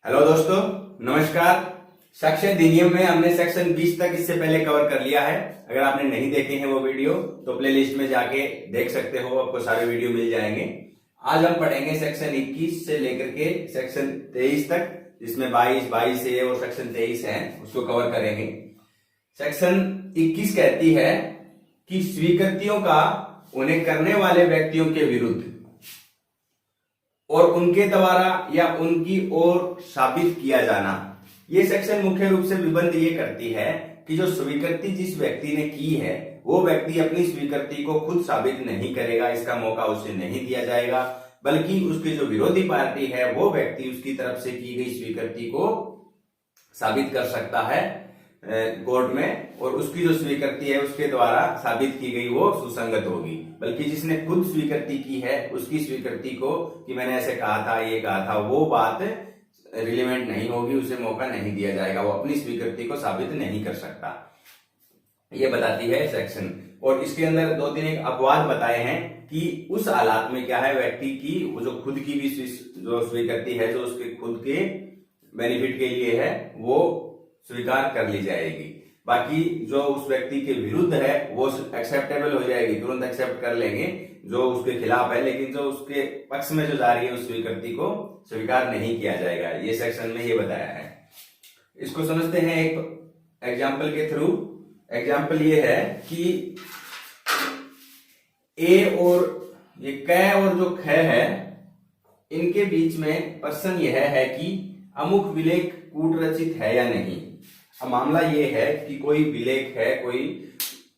Hello दोस्तों, नमस्कार। Section अधिनियम में हमने सेक्शन 20 तक इससे पहले कवर कर लिया है। अगर आपने नहीं देखे हैं वो वीडियो तो प्लेलिस्ट में जाके देख सकते हो, आपको सारे वीडियो मिल जाएंगे। आज हम पढ़ेंगे सेक्शन 21 से लेकर के सेक्शन 23 तक, जिसमें 22 ए और सेक्शन 23 है, उसको कवर करेंगे। सेक्शन 21 कहती है कि स्वीकृतियों का उन्हें करने वाले व्यक्तियों के विरुद्ध और उनके द्वारा या उनकी ओर साबित किया जाना। ये सेक्शन मुख्य रूप से विबंध ये करती है कि जो स्वीकृति जिस व्यक्ति ने की है वो व्यक्ति अपनी स्वीकृति को खुद साबित नहीं करेगा, इसका मौका उसे नहीं दिया जाएगा, बल्कि उसकी जो विरोधी पार्टी है वो व्यक्ति उसकी तरफ से की गई स्वीकृति को साबित कर सकता है कोर्ट में, और उसकी जो स्वीकृति है उसके द्वारा साबित की गई वो सुसंगत होगी। बल्कि जिसने खुद स्वीकृति की है उसकी स्वीकृति को कि मैंने ऐसे कहा था, ये कहा था, वो बात रिलेवेंट नहीं होगी, उसे मौका नहीं दिया जाएगा, वो अपनी स्वीकृति को साबित नहीं कर सकता। ये बताती है सेक्शन। और इसके अंदर दो तीन एक अपवाद बताए हैं कि उस हालात में क्या है, व्यक्ति की वो जो खुद की भी जो स्वीकृति है, जो उसके खुद के बेनिफिट के लिए है, वो स्वीकार कर ली जाएगी। बाकी जो उस व्यक्ति के विरुद्ध है वो एक्सेप्टेबल हो जाएगी, तुरंत एक्सेप्ट कर लेंगे जो उसके खिलाफ है, लेकिन जो उसके पक्ष में जो जा रही है उस स्वीकृति को स्वीकार नहीं किया जाएगा। ये सेक्शन में ये बताया है। इसको समझते हैं एक एग्जाम्पल के थ्रू। एग्जाम्पल ये है कि ए और ये क और जो ख है इनके बीच में प्रश्न यह है कि अमुक विलेख कूट रचित है या नहीं। अब मामला ये है कि कोई विलेख है, कोई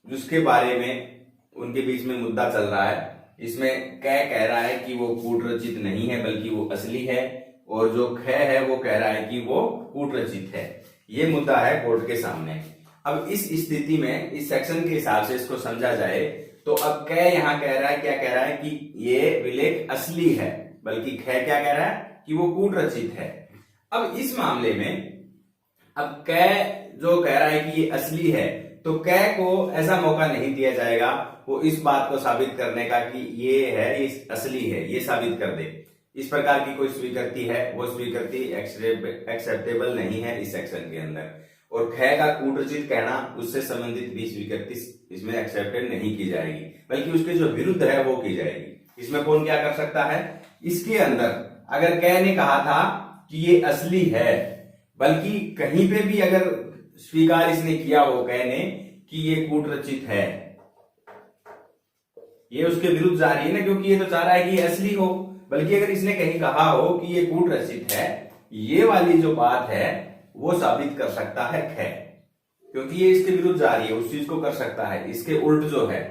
जिसके बारे में उनके बीच में मुद्दा चल रहा है। इसमें कह रहा है कि वो कूट रचित नहीं है बल्कि वो असली है, और जो ख है वो कह रहा है कि वो कूट रचित है। ये मुद्दा है कोर्ट के सामने। अब इस स्थिति में इस सेक्शन के हिसाब से इसको समझा जाए तो अब क यहाँ कह रहा है, क्या कह रहा है कि ये विलेख असली है, बल्कि ख क्या कह रहा है कि वो कूट रचित है। अब इस मामले में अब कै जो कह रहा है कि ये असली है, तो कै को ऐसा मौका नहीं दिया जाएगा वो इस बात को साबित करने का कि ये है, ये असली है, ये साबित कर दे। इस प्रकार की कोई स्वीकृति है, वो स्वीकृति एक्सेप्टेबल नहीं है इस सेक्शन के अंदर। और ख का कूटरचित कहना, उससे संबंधित भी स्वीकृति इसमें एक्सेप्टेड नहीं की जाएगी, बल्कि उसके जो विरुद्ध है वो की जाएगी। इसमें कौन क्या कर सकता है? इसके अंदर अगर कै ने कहा था कि ये असली है, बल्कि कहीं पे भी अगर स्वीकार इसने किया हो कहने कि ये कूट रचित है, ये उसके विरुद्ध जा रही है ना, क्योंकि ये तो चाह रहा है कि ये असली हो। बल्कि अगर इसने कहीं कहा हो कि ये कूट रचित है, ये वाली जो बात है वो साबित कर सकता है ख, क्योंकि ये इसके विरुद्ध जा रही है, उस चीज को कर सकता है, इसके उल्ट जो है।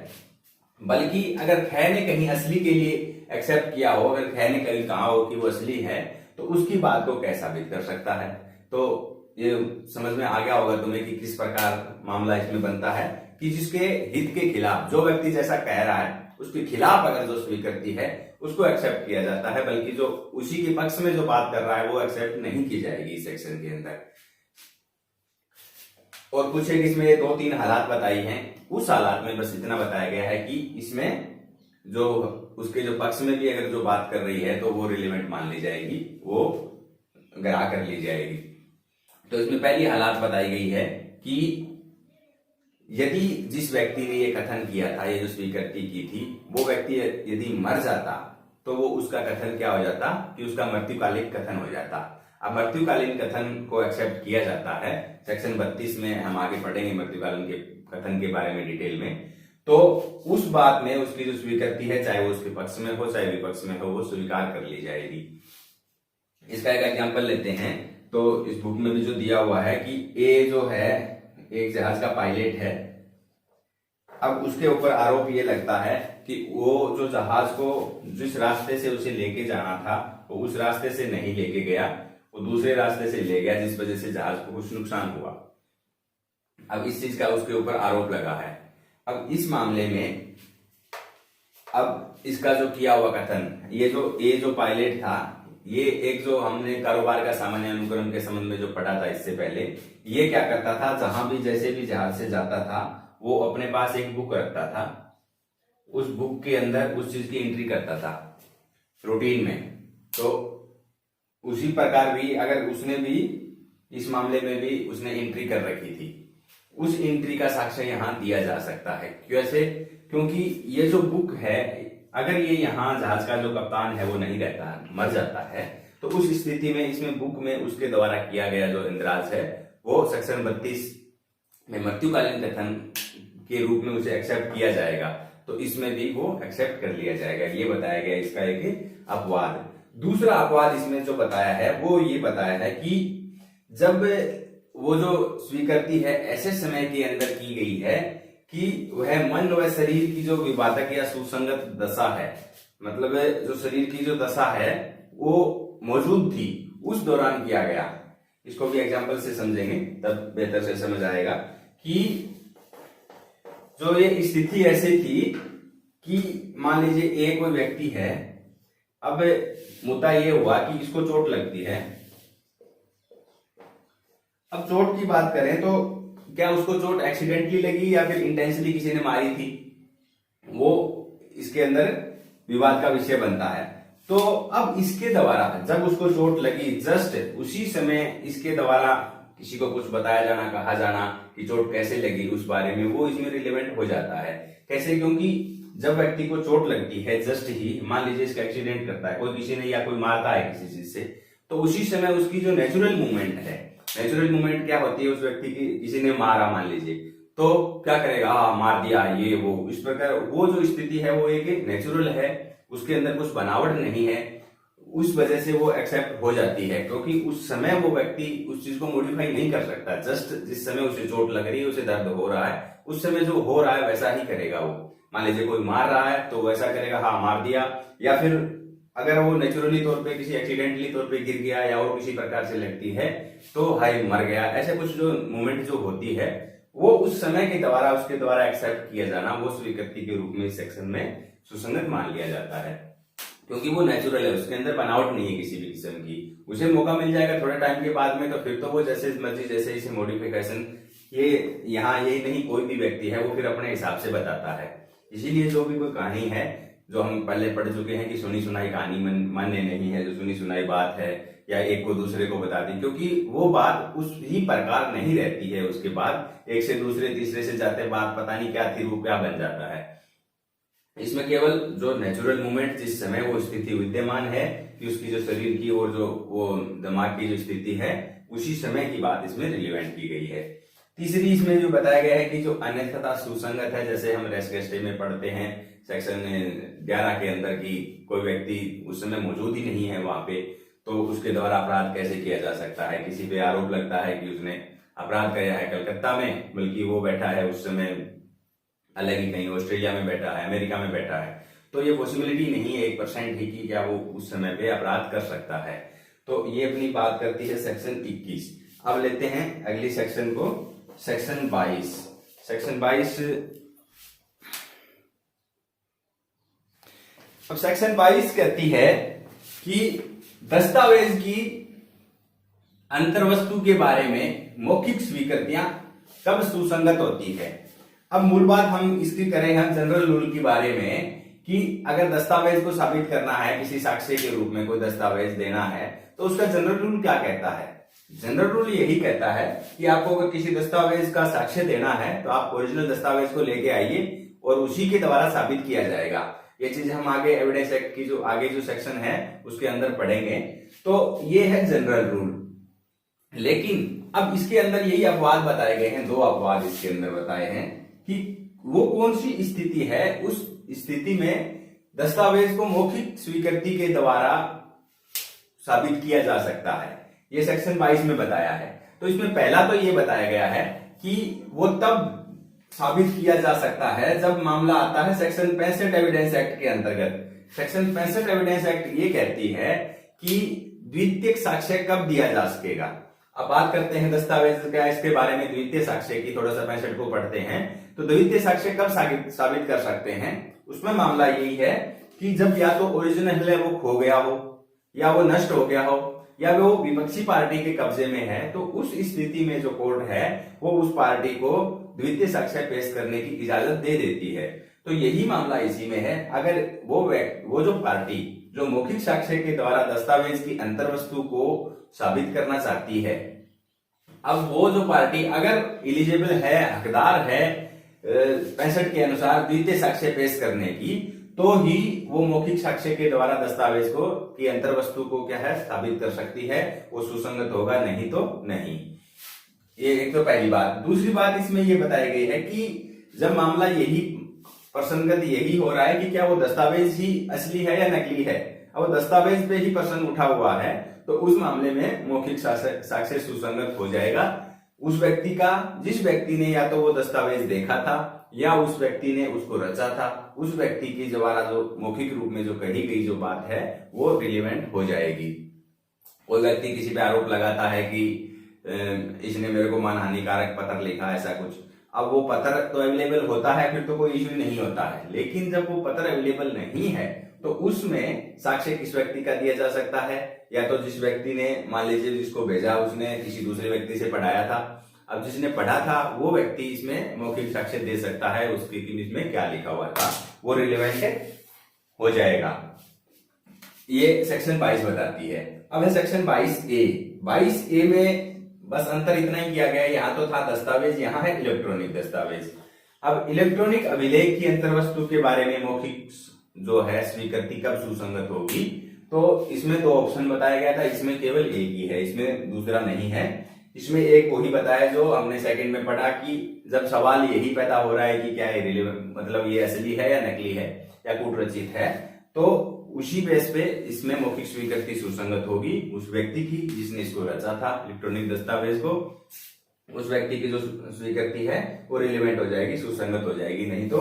बल्कि अगर ख ने कहीं असली के लिए एक्सेप्ट किया हो, अगर ख ने कहीं कहा हो कि वो असली है, तो उसकी बात को कै साबित कर सकता है। तो ये समझ में आ गया होगा तुम्हें कि किस प्रकार मामला इसमें बनता है कि जिसके हित के खिलाफ जो व्यक्ति जैसा कह रहा है उसके खिलाफ अगर जो स्वीकृति है उसको एक्सेप्ट किया जाता है, बल्कि जो उसी के पक्ष में जो बात कर रहा है वो एक्सेप्ट नहीं की जाएगी इस सेक्शन के अंदर। और कुछ एक इसमें दो तीन हालात बताई हैं। उस हालात में बस इतना बताया गया है कि इसमें जो उसके जो पक्ष में भी अगर जो बात कर रही है तो वो रिलेवेंट मान ली जाएगी, वो ग्राह कर ली जाएगी। तो इसमें पहली हालात बताई गई है कि यदि जिस व्यक्ति ने ये कथन किया था, ये जो स्वीकृति की थी, वो व्यक्ति यदि मर जाता तो वो उसका कथन क्या हो जाता कि उसका मृत्युकालीन कथन हो जाता। अब मृत्युकालीन कथन को एक्सेप्ट किया जाता है। सेक्शन 32 में हम आगे पढ़ेंगे मृत्युकालीन के कथन के बारे में डिटेल में। तो उस बात में उसकी जो स्वीकृति है, चाहे वो उसके पक्ष में हो चाहे विपक्ष में हो, वो स्वीकार कर ली जाएगी। इसका एक एग्जांपल लेते हैं। तो इस बुक में भी जो दिया हुआ है कि ए जो है एक जहाज का पायलट है। अब उसके ऊपर आरोप ये लगता है कि वो जो जहाज को जिस रास्ते से उसे लेके जाना था वो उस रास्ते से नहीं लेके गया, वो दूसरे रास्ते से ले गया, जिस वजह से जहाज को कुछ नुकसान हुआ। अब इस चीज का उसके ऊपर आरोप लगा है। अब इस मामले में अब इसका जो किया हुआ कथन, ये जो ए जो पायलट था, ये एक जो हमने कारोबार का सामान्य अनुक्रम के संबंध में जो पढ़ा था इससे पहले, ये क्या करता था, जहां भी जैसे भी जहाज से जाता था वो अपने पास एक बुक रखता था, उस बुक के अंदर उस चीज की एंट्री करता था रूटीन में। तो उसी प्रकार भी अगर उसने भी इस मामले में भी उसने एंट्री कर रखी थी, उस एंट्री का साक्ष्य यहाँ दिया जा सकता है। कैसे? क्योंकि ये जो बुक है, अगर ये यहाँ जहाज का जो कप्तान है वो नहीं रहता, मर जाता है, तो उस स्थिति में इसमें बुक में उसके द्वारा किया गया जो इंद्राज है वो सेक्शन 32 में मृत्युकालीन कथन के रूप में उसे एक्सेप्ट किया जाएगा। तो इसमें भी वो एक्सेप्ट कर लिया जाएगा। ये बताया गया इसका एक अपवाद। दूसरा अपवाद इसमें जो बताया है वो ये बताया है कि जब वो जो स्वीकृति है ऐसे समय के अंदर की गई है कि वह मन व शरीर की जो विवादक या सुसंगत दशा है, मतलब जो शरीर की जो दशा है वो मौजूद थी, उस दौरान किया गया। इसको भी एग्जाम्पल से समझेंगे तब बेहतर से समझ आएगा कि जो ये स्थिति ऐसी थी कि मान लीजिए एक कोई व्यक्ति है, अब मुद्दा ये हुआ कि इसको चोट लगती है। अब चोट की बात करें तो क्या उसको चोट एक्सीडेंटली लगी या फिर इंटेंशनली किसी ने मारी थी, वो इसके अंदर विवाद का विषय बनता है। तो अब इसके द्वारा जब उसको चोट लगी, जस्ट उसी समय इसके द्वारा किसी को कुछ बताया जाना, कहा जाना कि चोट कैसे लगी उस बारे में, वो इसमें रिलेवेंट हो जाता है। कैसे? क्योंकि जब व्यक्ति को चोट लगती है, जस्ट ही मान लीजिए इसका एक्सीडेंट करता है कोई, किसी ने या कोई मारता है किसी चीज से, तो उसी समय उसकी जो नेचुरल मूवमेंट है, नेचुरल मूवमेंट क्या होती है, उस व्यक्ति की किसी ने मारा मान लीजिए, तो क्या करेगा, मार दिया ये वो, इस प्रकार वो जो स्थिति है वो एक नेचुरल है, उसके अंदर कुछ बनावट नहीं है, उस वजह से वो एक्सेप्ट हो जाती है। क्योंकि उस समय वो व्यक्ति उस चीज को मॉडिफाई नहीं कर सकता। जस्ट जिस समय उसे चोट लग रही है, उसे दर्द हो रहा है, उस समय जो हो रहा है वैसा ही करेगा वो। मान लीजिए कोई मार रहा है तो वैसा करेगा, हाँ मार दिया, या फिर अगर वो नेचुरली तौर पे किसी एक्सीडेंटली तौर पे गिर गया या वो किसी प्रकार से लगती है तो हाय मर गया, ऐसे कुछ जो मूवमेंट जो होती है वो उस समय के द्वारा उसके द्वारा एक्सेप्ट किया जाना, वो स्वीकृति के रूप में इस सेक्शन में सुसंगत मान लिया जाता है। क्योंकि वो नेचुरल है, उसके अंदर बनावट नहीं है किसी भी किस्म की। उसे मौका मिल जाएगा थोड़े टाइम के बाद में, तो फिर तो वो जैसे मर्जी जैसे इसे मॉडिफिकेशन, ये यहाँ यही नहीं कोई भी व्यक्ति है वो फिर अपने हिसाब से बताता है। इसीलिए जो भी कोई कहानी है जो हम पहले पढ़ चुके हैं कि सुनी सुनाई कहानी मान्य नहीं है, जो सुनी सुनाई बात है या एक को दूसरे को बता दी, क्योंकि वो बात उस ही प्रकार नहीं रहती है। उसके बाद एक से दूसरे तीसरे से जाते बात पता नहीं क्या थी वो क्या बन जाता है। इसमें केवल जो नेचुरल मूवमेंट जिस समय वो स्थिति विद्यमान है कि उसकी जो शरीर की और जो वो दिमाग की जो स्थिति है उसी समय की बात इसमें रिलेवेंट की गई है। तीसरी इसमें जो बताया गया है कि जो अन्यथा सुसंगत है, जैसे हम रेस्केस्टे में पढ़ते हैं सेक्शन 11 के अंदर की कोई व्यक्ति उस समय मौजूद ही नहीं है वहां पे, तो उसके द्वारा अपराध कैसे किया जा सकता है। किसी पे आरोप लगता है कि उसने अपराध किया है कलकत्ता में, बल्कि वो बैठा है उस समय अलग ही कहीं ऑस्ट्रेलिया में बैठा है, अमेरिका में बैठा है, तो ये पॉसिबिलिटी नहीं है 1% ही कि क्या वो उस समय पे अपराध कर सकता है। तो ये अपनी बात करती है सेक्शन 21। अब लेते हैं अगली सेक्शन को, सेक्शन 22। सेक्शन 22, अब सेक्शन 22 कहती है कि दस्तावेज की अंतर्वस्तु के बारे में मौखिक स्वीकृतियां कब सुसंगत होती है। अब मूल बात हम इसकी करें हम जनरल रूल के बारे में कि अगर दस्तावेज को साबित करना है, किसी साक्ष्य के रूप में कोई दस्तावेज देना है, तो उसका जनरल रूल क्या कहता है। जनरल रूल यही कहता है कि आपको अगर किसी दस्तावेज का साक्ष्य देना है तो आप ओरिजिनल दस्तावेज को लेके आइए और उसी के द्वारा साबित किया जाएगा। ये चीज हम आगे एविडेंस एक्ट की जो आगे जो सेक्शन है उसके अंदर पढ़ेंगे। तो ये है जनरल रूल। लेकिन अब इसके अंदर यही अपवाद बताए गए हैं, 2 अपवाद इसके अंदर बताए हैं कि वो कौन सी स्थिति है, उस स्थिति में दस्तावेज को मौखिक स्वीकृति के द्वारा साबित किया जा सकता है। ये सेक्शन 22 में बताया है। तो इसमें पहला तो ये बताया गया है कि वो तब साबित किया जा सकता है जब मामला आता है सेक्शन 65 एविडेंस एक्ट के अंतर्गत। सेक्शन 65 एविडेंस एक्ट ये कहती है कि द्वितीयक साक्ष्य कब दिया जा सकेगा। अब बात करते हैं दस्तावेज का, इसके बारे में द्वितीय साक्ष्य की, थोड़ा सा 65 को पढ़ते हैं। तो द्वितीय साक्ष्य कब साबित कर सकते हैं, उसमें मामला यही है कि जब या तो ओरिजिनल है वो खो गया हो, या वो नष्ट हो गया हो, या वो विपक्षी पार्टी के कब्जे में है, तो उस स्थिति में जो कोर्ट है वो उस पार्टी को द्वितीय साक्ष्य पेश करने की इजाजत दे देती है। तो यही मामला इसी में है। अगर वो जो पार्टी जो मौखिक साक्ष्य के द्वारा दस्तावेज की अंतर वस्तु को साबित करना चाहती है। अब वो जो पार्टी अगर एलिजिबल है, हकदार है 65 के अनुसार द्वितीय साक्ष्य पेश करने की, तो ही वो मौखिक साक्ष्य के द्वारा दस्तावेज को की अंतर वस्तु को क्या है साबित कर सकती है, वो सुसंगत होगा, नहीं तो नहीं। ये एक तो पहली बात। दूसरी बात इसमें ये बताई गई है कि जब मामला यही प्रसंगत यही हो रहा है कि क्या वो दस्तावेज ही असली है या नकली है, अब दस्तावेज पे ही प्रश्न उठा हुआ है, तो उस मामले में मौखिक साक्ष्य सुसंगत हो जाएगा। उस व्यक्ति का, जिस व्यक्ति ने या तो वो दस्तावेज देखा था या उस व्यक्ति ने उसको रचा था, उस व्यक्ति के द्वारा जो मौखिक रूप में जो कही गई जो बात है वो रिलेवेंट हो जाएगी। कोई व्यक्ति किसी पे आरोप लगाता है कि इसने मेरे को मानहानिकारक पत्र लिखा, ऐसा कुछ। अब वो पत्र तो अवेलेबल होता है, फिर तो कोई इश्यू नहीं होता है, लेकिन जब वो पत्र अवेलेबल नहीं है तो उसमें साक्ष्य किस व्यक्ति का दिया जा सकता है, या तो जिस व्यक्ति ने, मान लीजिए जिसको भेजा उसने किसी दूसरे व्यक्ति से पढ़ाया था, अब जिसने पढ़ा था वो व्यक्ति इसमें मौखिक साक्ष्य दे सकता है, उसकी इसमें क्या लिखा हुआ था वो रिलेवेंट हो जाएगा। ये सेक्शन 22 बताती है। अब है सेक्शन 22A। 22A में बस अंतर इतना ही किया गया है, यहाँ तो था दस्तावेज, यहाँ है इलेक्ट्रॉनिक दस्तावेज। अब इलेक्ट्रॉनिक अभिलेख की अंतर वस्तु के बारे में मौखिक जो है स्वीकृति कब सुसंगत होगी, तो इसमें 2 ऑप्शन बताया गया था, इसमें केवल एक ही है, इसमें दूसरा नहीं है। इसमें एक वही बताया जो हमने सेकंड में पढ़ा कि जब सवाल यही पैदा हो रहा है कि क्या ये मतलब ये असली है या नकली है या कूटरचित है, तो उसी बेस पे इसमें मौखिक स्वीकृति सुसंगत होगी उस व्यक्ति की जिसने इसको रचा था इलेक्ट्रॉनिक दस्तावेज को, उस व्यक्ति की जो स्वीकृति है वो रिलेवेंट हो जाएगी, सुसंगत हो जाएगी, नहीं तो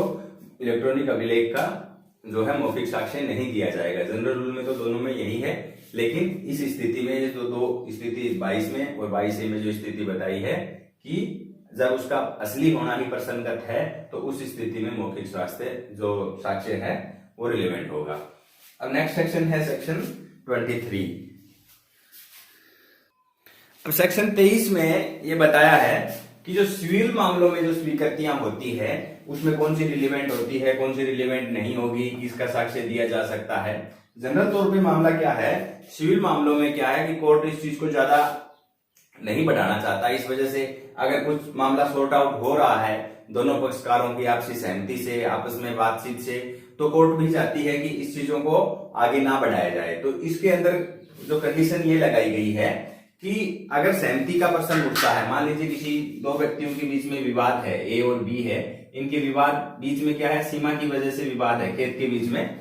इलेक्ट्रॉनिक अभिलेख का जो है मौखिक साक्ष्य नहीं दिया जाएगा। जनरल रूल में तो दोनों में यही है, लेकिन इस स्थिति में जो 2 स्थिति 22 में और 22A में जो स्थिति बताई है कि जब उसका असली होना ही प्रसंगत है, तो उस स्थिति में मौखिक जो साक्ष्य है वो रिलेवेंट होगा। अब नेक्स्ट सेक्शन है सेक्शन 23। अब सेक्शन 23 में ये बताया है कि जो सिविल मामलों में जो स्वीकृतियां होती है उसमें कौन सी रिलेवेंट होती है, कौन सी रिलेवेंट नहीं होगी, किसका साक्ष्य दिया जा सकता है। जनरल तौर पे मामला क्या है, सिविल मामलों में क्या है कि कोर्ट इस चीज को ज्यादा नहीं बढ़ाना चाहता, इस वजह से अगर कुछ मामला सॉर्ट आउट हो रहा है दोनों पक्षकारों की आपसी सहमति से, आपस में बातचीत से, तो कोर्ट भी चाहती है कि इस चीजों को आगे ना बढ़ाया जाए। तो इसके अंदर जो कंडीशन ये लगाई गई है कि अगर सहमति का प्रश्न उठता है, मान लीजिए किसी 2 व्यक्तियों के बीच में विवाद है, ए और बी है, इनके विवाद बीच में क्या है, सीमा की वजह से विवाद है, खेत के बीच में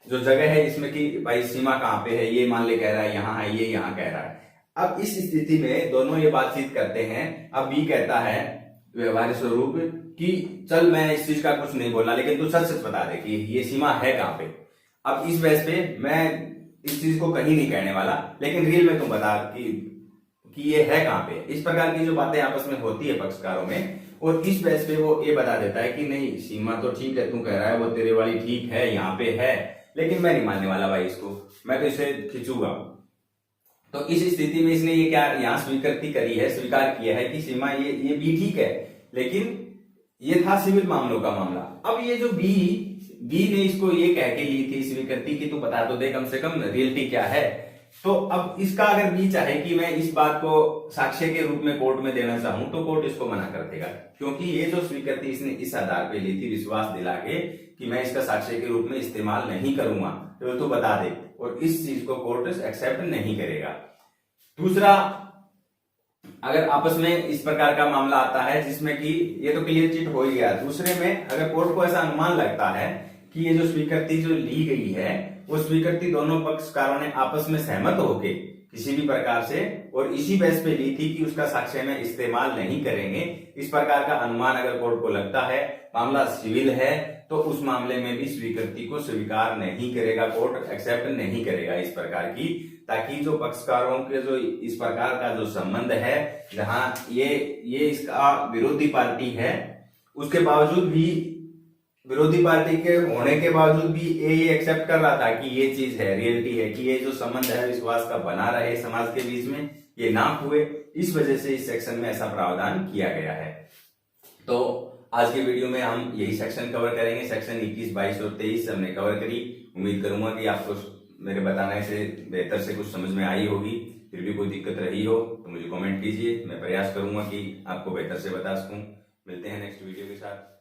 जो जगह है इसमें कि भाई सीमा कहाँ पे है, ये मान ले कह रहा है यहाँ है, ये यहाँ कह रहा है। अब इस स्थिति में दोनों ये बातचीत करते हैं। अब बी कहता है व्यवहारिक स्वरूप कि चल मैं इस चीज का कुछ नहीं बोलना, लेकिन तू सच सच बता दे कि ये सीमा है कहाँ पे। अब इस बेस पे मैं इस चीज को कहीं नहीं कहने वाला, लेकिन रियल में तुम बता कि ये है कहाँ पे। इस प्रकार की जो बातें आपस में होती है पक्षकारों में, और इस बेस पे वो ये बता देता है कि नहीं सीमा तो ठीक है, तू कह रहा है वो तेरे वाली ठीक है, यहाँ पे है, लेकिन मैं नहीं मानने वाला भाई इसको, मैं तो इसे खींचूंगा। तो इस स्थिति में इसने ये क्या यहाँ स्वीकृति करी है, स्वीकार किया है कि सीमा ये बी ठीक है, लेकिन ये था सिविल मामलों का मामला। अब ये जो बी ने इसको ये कह के ली थी स्वीकृति की तू बता तो दे कम से कम रियलिटी क्या है। तो अब इसका अगर बी चाहे कि मैं इस बात को साक्ष्य के रूप में कोर्ट में देना चाहूं, तो कोर्ट इसको मना कर देगा, क्योंकि ये जो स्वीकृति इसने इस आधार पे ली थी विश्वास दिला के कि मैं इसका साक्ष्य के रूप में इस्तेमाल नहीं करूंगा, तो तू बता दे, और इस चीज को कोर्ट एक्सेप्ट नहीं करेगा। दूसरा, अगर आपस में इस प्रकार का मामला आता है जिसमें कि ये तो क्लियर चिट हो ही गया, दूसरे में अगर कोर्ट को ऐसा अनुमान लगता है कि ये जो स्वीकृति जो ली गई है वो स्वीकृति दोनों पक्षकारों ने आपस में सहमत होके किसी भी प्रकार से और इसी बेस पे ली थी कि उसका साक्ष्य में इस्तेमाल नहीं करेंगे, इस प्रकार का अनुमान अगर कोर्ट को लगता है, मामला सिविल है, तो उस मामले में भी स्वीकृति को स्वीकार नहीं करेगा, कोर्ट एक्सेप्ट नहीं करेगा इस प्रकार की, ताकि जो पक्षकारों के जो इस प्रकार का जो संबंध है, जहां ये इसका विरोधी पार्टी है, उसके बावजूद भी विरोधी पार्टी के होने के बावजूद भी ये एक्सेप्ट कर रहा था कि ये चीज है, रियलिटी है, कि ये जो संबंध है विश्वास का बना रहे समाज के बीच में, ये ना हुए, इस वजह से इस सेक्शन में ऐसा प्रावधान किया गया है। तो आज के वीडियो में हम यही सेक्शन कवर करेंगे, सेक्शन 21, 22 और 23 हमने कवर करी। उम्मीद करूंगा कि आपको मेरे बताने से बेहतर से कुछ समझ में आई होगी, फिर भी कोई दिक्कत रही हो तो मुझे कमेंट कीजिए, मैं प्रयास करूंगा कि आपको बेहतर से बता सकूं। मिलते हैं नेक्स्ट वीडियो के साथ।